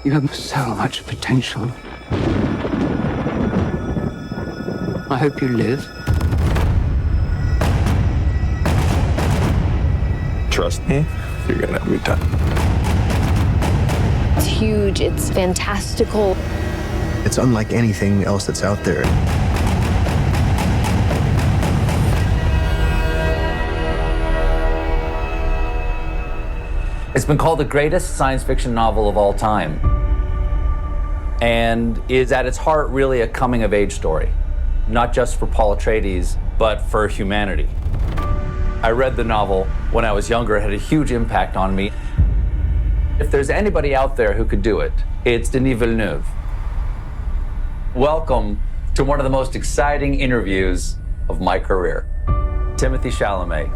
You have so much potential. I hope you live. Trust me, you're gonna have a good time. It's huge, it's fantastical. It's unlike anything else that's out there. It's been called the greatest science fiction novel of all time, and is at its heart really a coming-of-age story, not just for Paul Atreides, but for humanity. I read the novel when I was younger. It had a huge impact on me. If there's anybody out there who could do it, it's Denis Villeneuve. Welcome to one of the most exciting interviews of my career. Timothée Chalamet,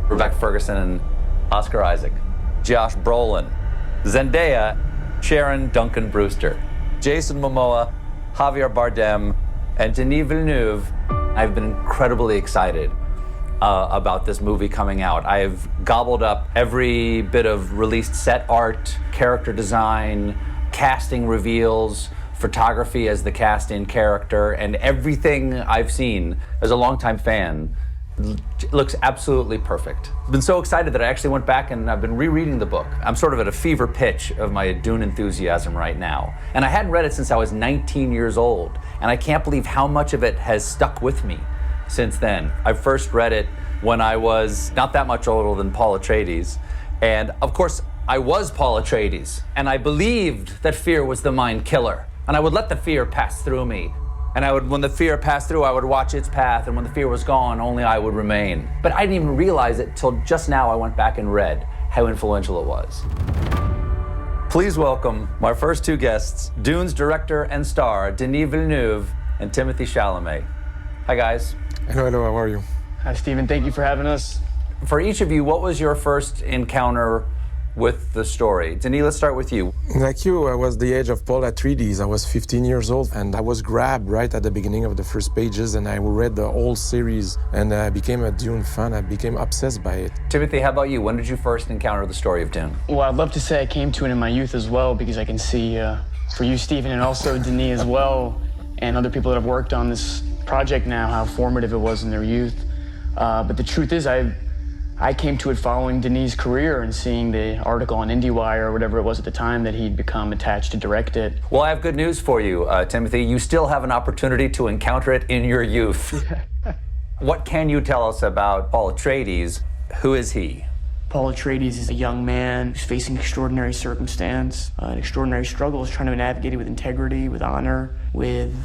Rebecca Ferguson, and Oscar Isaac. Josh Brolin, Zendaya, Sharon Duncan-Brewster, Jason Momoa, Javier Bardem, and Denis Villeneuve. I've been incredibly excited about this movie coming out. I've gobbled up every bit of released set art, character design, casting reveals, photography as the cast-in character, and everything I've seen as a longtime fan looks absolutely perfect. I've been so excited that I actually went back and I've been rereading the book. I'm sort of at a fever pitch of my Dune enthusiasm right now. And I hadn't read it since I was 19 years old. And I can't believe how much of it has stuck with me since then. I first read it when I was not that much older than Paul Atreides. And of course, I was Paul Atreides. And I believed that fear was the mind killer. And I would let the fear pass through me. And I would, when the fear passed through, I would watch its path, and when the fear was gone, only I would remain. But I didn't even realize it till just now I went back and read how influential it was. Please welcome my first two guests, Dune's director and star, Denis Villeneuve and Timothée Chalamet. Hi, guys. Hello, how are you? Hi, Stephen. Thank you for having us. For each of you, what was your first encounter with the story? Denis, let's start with you. Like you, I was the age of Paul Atreides. I was 15 years old, and I was grabbed right at the beginning of the first pages, and I read the whole series, and I became a Dune fan. I became obsessed by it. Timothée, how about you? When did you first encounter the story of Dune? Well, I'd love to say I came to it in my youth as well, because I can see, for you, Stephen, and also Denis as well, and other people that have worked on this project now, how formative it was in their youth. But the truth is, I came to it following Denis' career and seeing the article on IndieWire or whatever it was at the time that he'd become attached to direct it. Well, I have good news for you, Timothée. You still have an opportunity to encounter it in your youth. What can you tell us about Paul Atreides? Who is he? Paul Atreides is a young man who's facing extraordinary circumstance, an extraordinary struggle, is trying to navigate it with integrity, with honor, with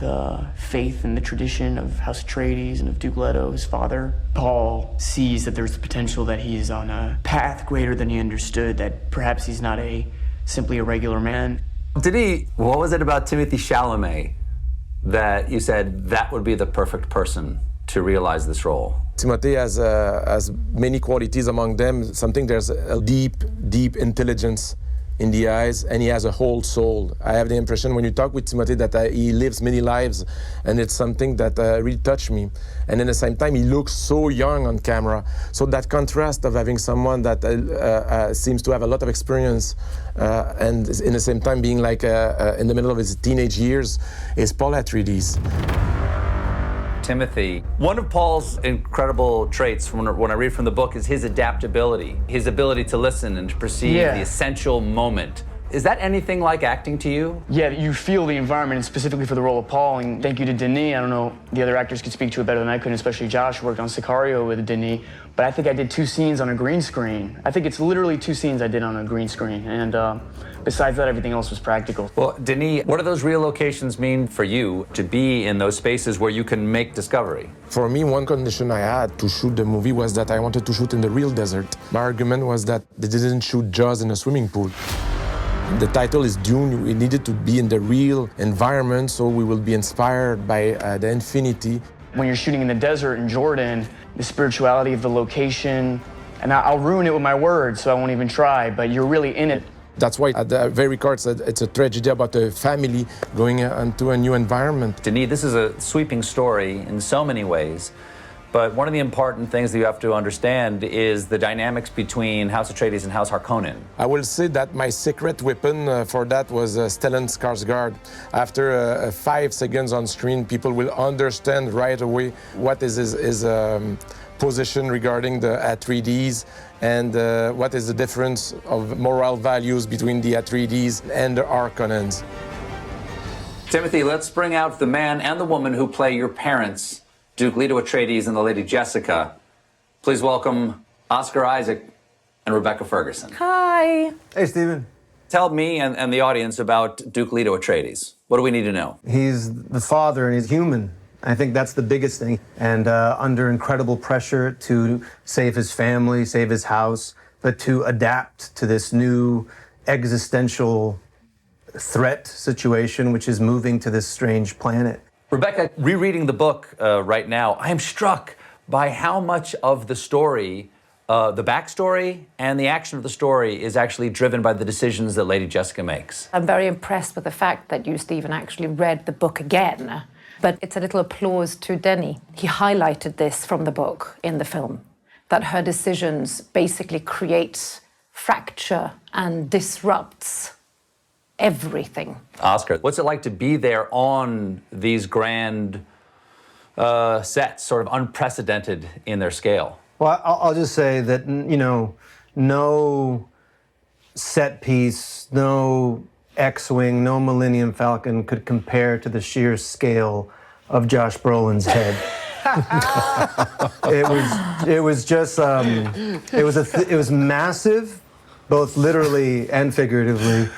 faith in the tradition of House Atreides and of Duke Leto, his father. Paul sees that there's the potential that he is on a path greater than he understood, that perhaps he's not simply a regular man. Denis, what was it about Timothée Chalamet that you said that would be the perfect person to realize this role? Timothée has many qualities, among them there's a deep intelligence in the eyes, and he has a whole soul. I have the impression when you talk with Timothée that he lives many lives, and it's something that really touched me. And at the same time, he looks so young on camera. So that contrast of having someone that seems to have a lot of experience and in the same time being like in the middle of his teenage years is Paul Atreides. Timothée, one of Paul's incredible traits when I read from the book is his adaptability, his ability to listen and to perceive the essential moment. Is that anything like acting to you? Yeah, you feel the environment, and specifically for the role of Paul, and thank you to Denis. I don't know, the other actors could speak to it better than I could, especially Josh, who worked on Sicario with Denis, but I think I did 2 scenes on a green screen. I think it's literally 2 scenes I did on a green screen, and besides that, everything else was practical. Well, Denis, what do those real locations mean for you to be in those spaces where you can make discovery? For me, one condition I had to shoot the movie was that I wanted to shoot in the real desert. My argument was that they didn't shoot Jaws in a swimming pool. The title is Dune. We needed to be in the real environment, so we will be inspired by the infinity. When you're shooting in the desert in Jordan, the spirituality of the location, and I'll ruin it with my words, so I won't even try, but you're really in it. That's why at the very core it's a tragedy about a family going into a new environment. Denis, this is a sweeping story in so many ways, but one of the important things that you have to understand is the dynamics between House Atreides and House Harkonnen. I will say that my secret weapon for that was Stellan Skarsgård. After 5 seconds on screen, people will understand right away what is his position regarding the Atreides and what is the difference of moral values between the Atreides and the Harkonnens. Timothy, let's bring out the man and the woman who play your parents, Duke Leto Atreides and the Lady Jessica. Please welcome Oscar Isaac and Rebecca Ferguson. Hi. Hey, Stephen. Tell me and the audience about Duke Leto Atreides. What do we need to know? He's the father and he's human. I think that's the biggest thing. And under incredible pressure to save his family, save his house, but to adapt to this new existential threat situation, which is moving to this strange planet. Rebecca, rereading the book right now, I am struck by how much of the story, the backstory and the action of the story is actually driven by the decisions that Lady Jessica makes. I'm very impressed with the fact that you, Stephen, actually read the book again. But it's a little applause to Denis. He highlighted this from the book in the film, that her decisions basically create fracture and disrupts everything. Oscar, what's it like to be there on these grand sets, sort of unprecedented in their scale? Well, I'll just say that, you know, no set piece, no X-Wing, no Millennium Falcon could compare to the sheer scale of Josh Brolin's head. It was just, it was massive, both literally and figuratively.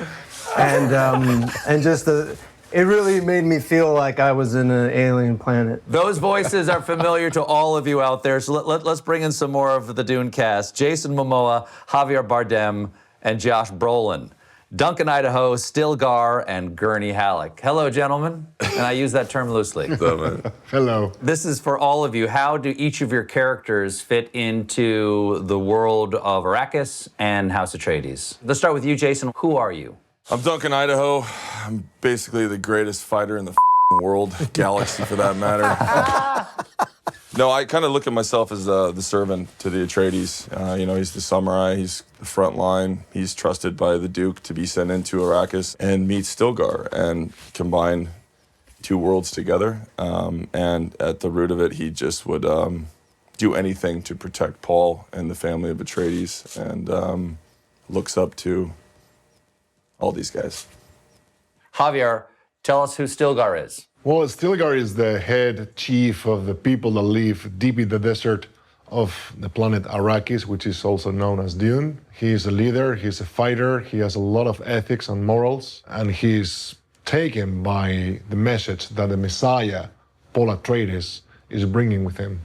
And just it really made me feel like I was in an alien planet. Those voices are familiar to all of you out there, so let's bring in some more of the Dune cast. Jason Momoa, Javier Bardem, and Josh Brolin. Duncan Idaho, Stilgar, and Gurney Halleck. Hello, gentlemen. And I use that term loosely. Hello. This is for all of you. How do each of your characters fit into the world of Arrakis and House Atreides? Let's start with you, Jason. Who are you? I'm Duncan Idaho. I'm basically the greatest fighter in the world, galaxy for that matter. No, I kind of look at myself as the servant to the Atreides. You know, he's the samurai, he's the front line. He's trusted by the Duke to be sent into Arrakis and meet Stilgar and combine 2 worlds together. And at the root of it, he just would do anything to protect Paul and the family of Atreides and looks up to all these guys. Javier, tell us who Stilgar is. Well, Stilgar is the head chief of the people that live deep in the desert of the planet Arrakis, which is also known as Dune. He is a leader, he's a fighter, he has a lot of ethics and morals, and he's taken by the message that the Messiah, Paul Atreides, is bringing with him.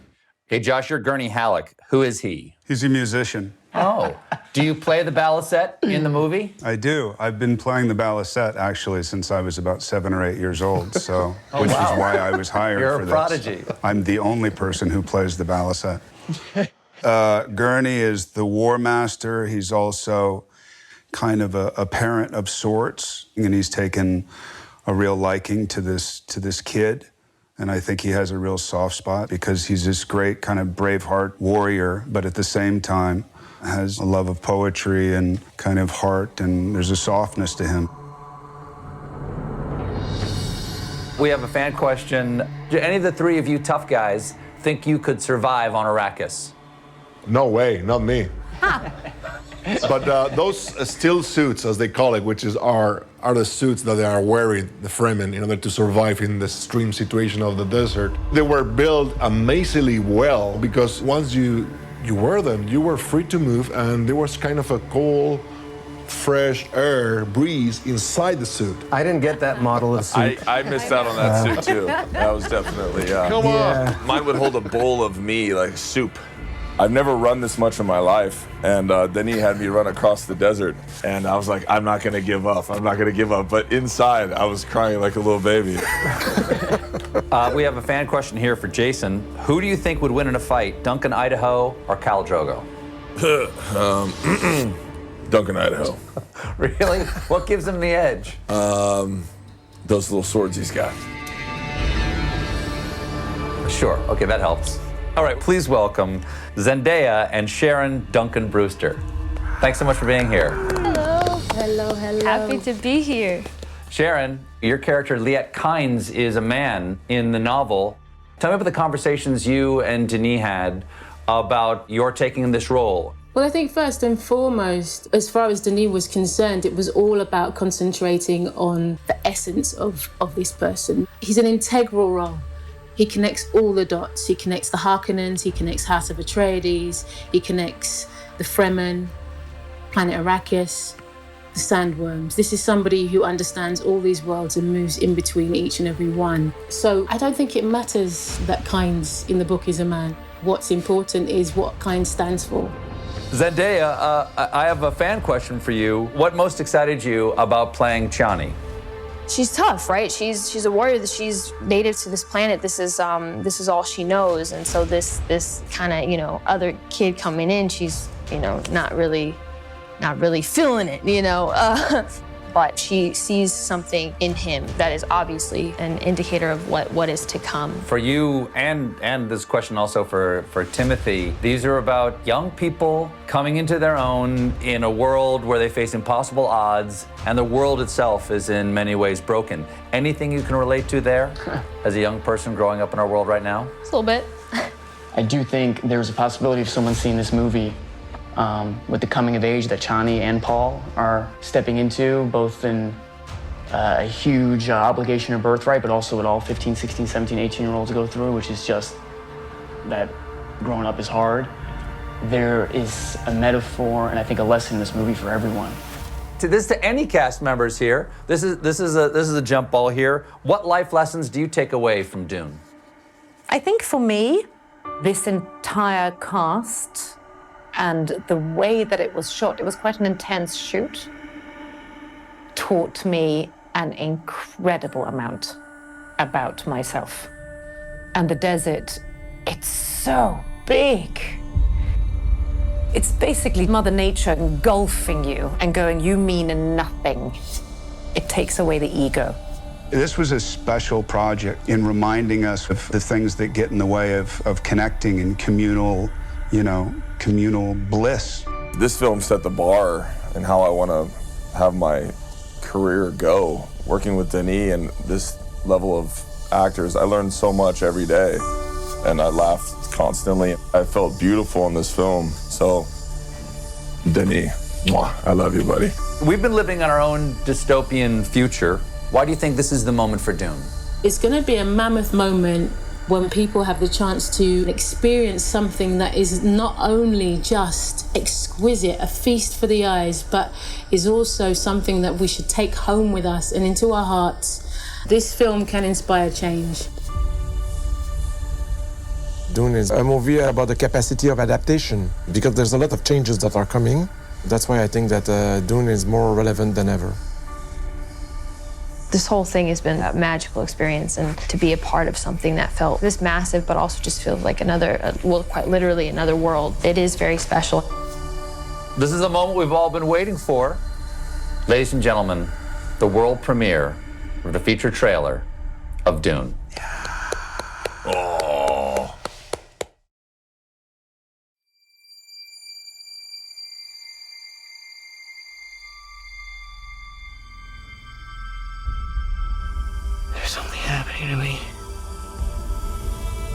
Okay, Josh, you're Gurney Halleck. Who is he? He's a musician. Oh. Do you play the balisette in the movie? I do. I've been playing the balisette, actually, since I was about 7 or 8 years old, so, which is why I was hired You're for a this. prodigy. I'm the only person who plays the balisette. Gurney is the war master. He's also kind of a parent of sorts, and he's taken a real liking to this kid. And I think he has a real soft spot because he's this great kind of Braveheart warrior, but at the same time has a love of poetry and kind of heart, and there's a softness to him. We have a fan question. Do any of the 3 of you tough guys think you could survive on Arrakis? No way, not me. But those still suits, as they call it, which are the suits that they are wearing, the Fremen, in order to survive in the extreme situation of the desert. They were built amazingly well because once you wear them, you were free to move, and there was kind of a cool, fresh air breeze inside the suit. I didn't get that model of suit. I missed out on that suit too. That was definitely, Come on. Mine would hold a bowl of me like soup. I've never run this much in my life, and then he had me run across the desert, and I was like, I'm not gonna give up, I'm not gonna give up. But inside, I was crying like a little baby. We have a fan question here for Jason. Who do you think would win in a fight, Duncan Idaho or Khal Drogo? Duncan Idaho. Really? What gives him the edge? Those little swords he's got. Sure, okay, that helps. All right, please welcome Zendaya and Sharon Duncan-Brewster. Thanks so much for being here. Hello. Hello, hello. Happy to be here. Sharon, your character, Liet Kynes, is a man in the novel. Tell me about the conversations you and Denis had about your taking this role. Well, I think first and foremost, as far as Denis was concerned, it was all about concentrating on the essence of this person. He's an integral role. He connects all the dots. He connects the Harkonnens, he connects House of Atreides, he connects the Fremen, planet Arrakis, the Sandworms. This is somebody who understands all these worlds and moves in between each and every one. So I don't think it matters that Kynes in the book is a man. What's important is what Kynes stands for. Zendaya, I have a fan question for you. What most excited you about playing Chani? She's tough, right? She's a warrior. She's native to this planet. This is all she knows. And so this kind of, other kid coming in, she's, not really feeling it, But she sees something in him that is obviously an indicator of what is to come. For you, and this question also for Timothée, these are about young people coming into their own in a world where they face impossible odds, and the world itself is in many ways broken. Anything you can relate to there as a young person growing up in our world right now? Just a little bit. I do think there's a possibility of someone seeing this movie with the coming of age that Chani and Paul are stepping into, both in a huge obligation or birthright, but also what all 15, 16, 17, 18-year-olds go through, which is just that growing up is hard. There is a metaphor and I think a lesson in this movie for everyone. To any cast members here, this is a jump ball here. What life lessons do you take away from Dune? I think for me, this entire cast and the way that it was shot, it was quite an intense shoot, taught me an incredible amount about myself. And the desert, it's so big. It's basically Mother Nature engulfing you and going, you mean nothing. It takes away the ego. This was a special project in reminding us of the things that get in the way of connecting and communal bliss. This film set the bar in how I want to have my career go. Working with Denis and this level of actors, I learned so much every day, and I laughed constantly. I felt beautiful in this film. So, Denis, mwah, I love you, buddy. We've been living in our own dystopian future. Why do you think this is the moment for Dune? It's going to be a mammoth moment when people have the chance to experience something that is not only just exquisite, a feast for the eyes, but is also something that we should take home with us and into our hearts. This film can inspire change. Dune is a movie about the capacity of adaptation, because there's a lot of changes that are coming. That's why I think that Dune is more relevant than ever. This whole thing has been a magical experience, and to be a part of something that felt this massive, but also just feels like quite literally another world. It is very special. This is the moment we've all been waiting for. Ladies and gentlemen, the world premiere of the feature trailer of Dune. Oh. There's something happening to me.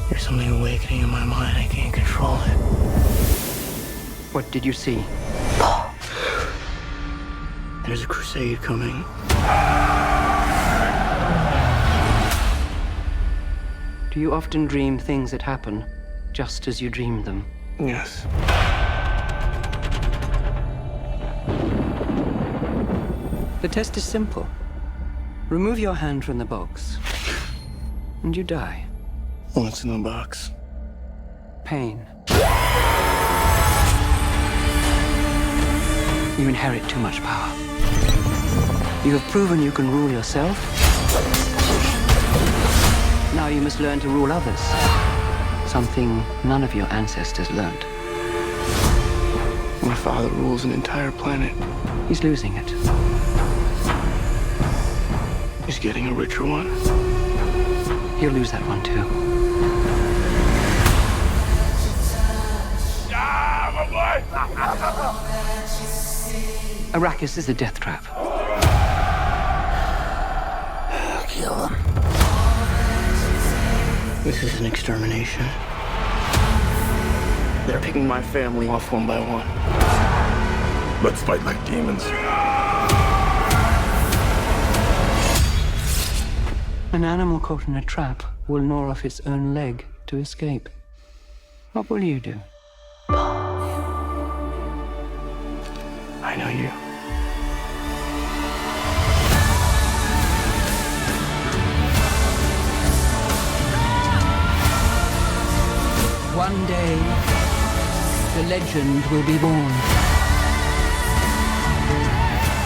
There's something awakening in my mind. I can't control it. What did you see? There's a crusade coming. Do you often dream things that happen just as you dreamed them? Yes. The test is simple. Remove your hand from the box, and you die. What's in the box? Pain. You inherit too much power. You have proven you can rule yourself. Now you must learn to rule others. Something none of your ancestors learned. My father rules an entire planet. He's losing it. He's getting a richer one. He'll lose that one too. Arrakis is a death trap. Kill them. This is an extermination. They're picking my family off one by one. Let's fight like demons. An animal caught in a trap will gnaw off its own leg to escape. What will you do? I know you. One day, the legend will be born.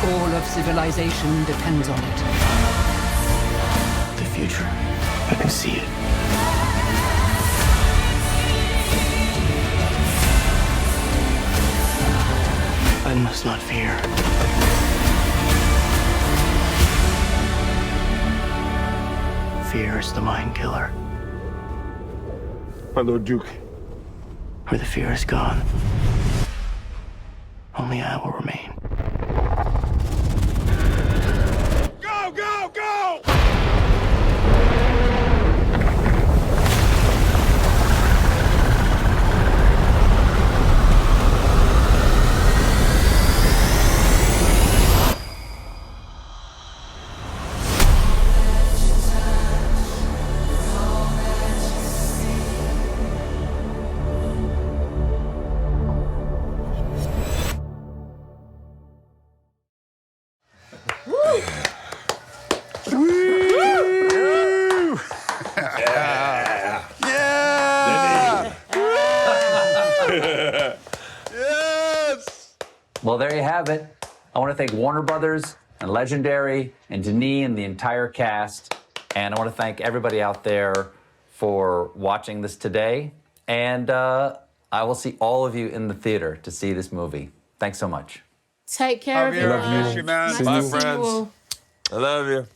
All of civilization depends on it. The future. I can see it. I must not fear. Fear is the mind killer. My Lord Duke. Where the fear is gone, only I will remain. Go, go, go! Well, there you have it. I want to thank Warner Brothers and Legendary and Denis and the entire cast. And I want to thank everybody out there for watching this today. And I will see all of you in the theater to see this movie. Thanks so much. Take care, everyone. Love you, man. Nice to Bye, see you friends. all. I love you.